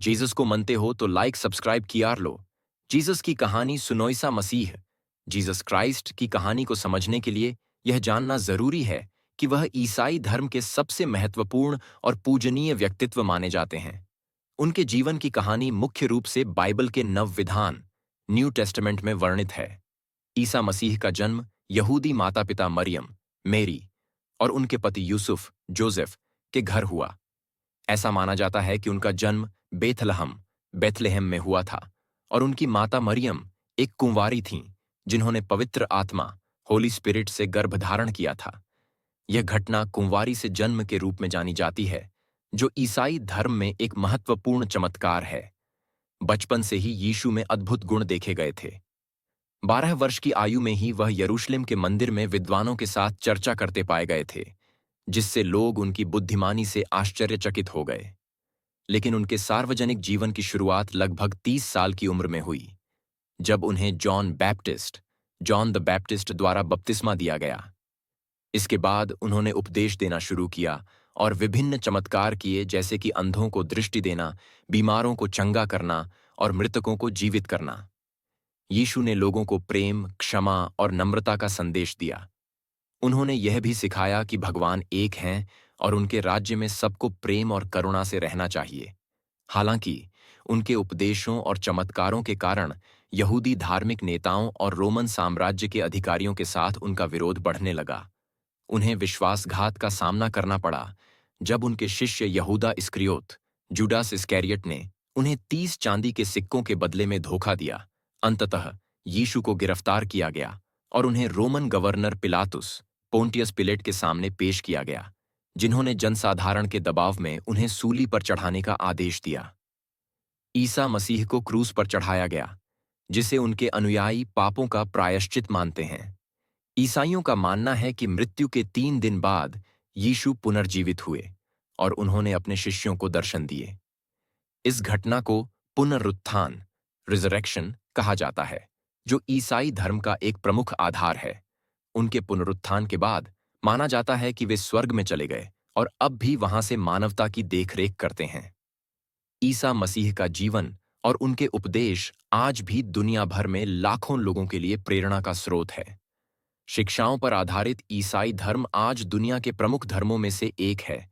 Jesus को मनते हो तो लाइक सब्सक्राइब कियार लो। जीसस की कहानी सुनो ईसा मसीह। जीसस क्राइस्ट की कहानी को समझने के लिए यह जानना जरूरी है कि वह ईसाई धर्म के सबसे महत्वपूर्ण और पूजनीय व्यक्तित्व माने जाते हैं। उनके जीवन की कहानी मुख्य रूप से बाइबल के नवविधान न्यू टेस्टामेंट में वर्णित है। ईसा मसीह का जन्म यहूदी माता पिता मरियम, मेरी और उनके पति यूसुफ, जोसेफ के घर हुआ। ऐसा माना जाता है कि उनका जन्म बेथलेहम में हुआ था और उनकी माता मरियम एक कुंवारी थीं जिन्होंने पवित्र आत्मा होली स्पिरिट से गर्भधारण किया था। यह घटना कुंवारी से जन्म के रूप में जानी जाती है, जो ईसाई धर्म में एक महत्वपूर्ण चमत्कार है। बचपन से ही यीशु में अद्भुत गुण देखे गए थे। 12 वर्ष की आयु में ही वह यरूशलेम के मंदिर में विद्वानों के साथ चर्चा करते पाए गए थे, जिससे लोग उनकी बुद्धिमानी से आश्चर्यचकित हो गए। लेकिन उनके सार्वजनिक जीवन की शुरुआत लगभग 30 साल की उम्र में हुई, जब उन्हें जॉन द बैप्टिस्ट द्वारा बपतिस्मा दिया गया। इसके बाद उन्होंने उपदेश देना शुरू किया और विभिन्न चमत्कार किए, जैसे कि अंधों को दृष्टि देना, बीमारों को चंगा करना और मृतकों को जीवित करना। यीशु ने लोगों को प्रेम, क्षमा और नम्रता का संदेश दिया। उन्होंने यह भी सिखाया कि भगवान एक हैं और उनके राज्य में सबको प्रेम और करुणा से रहना चाहिए। हालांकि उनके उपदेशों और चमत्कारों के कारण यहूदी धार्मिक नेताओं और रोमन साम्राज्य के अधिकारियों के साथ उनका विरोध बढ़ने लगा। उन्हें विश्वासघात का सामना करना पड़ा जब उनके शिष्य यहूदा इस्करियोत, जुडास इस्कैरियट ने उन्हें 30 चांदी के सिक्कों के बदले में धोखा दिया। अंततः यीशु को गिरफ्तार किया गया और उन्हें रोमन गवर्नर पिलातुस, पोंटियस पिलेट के सामने पेश किया गया, जिन्होंने जनसाधारण के दबाव में उन्हें सूली पर चढ़ाने का आदेश दिया। ईसा मसीह को क्रूस पर चढ़ाया गया, जिसे उनके अनुयायी पापों का प्रायश्चित मानते हैं। ईसाइयों का मानना है कि मृत्यु के 3 दिन बाद यीशु पुनर्जीवित हुए और उन्होंने अपने शिष्यों को दर्शन दिए। इस घटना को पुनरुत्थान रिजरेक्शन कहा जाता है, जो ईसाई धर्म का एक प्रमुख आधार है। उनके पुनरुत्थान के बाद माना जाता है कि वे स्वर्ग में चले गए और अब भी वहां से मानवता की देखरेख करते हैं। ईसा मसीह का जीवन और उनके उपदेश आज भी दुनिया भर में लाखों लोगों के लिए प्रेरणा का स्रोत है। शिक्षाओं पर आधारित ईसाई धर्म आज दुनिया के प्रमुख धर्मों में से एक है,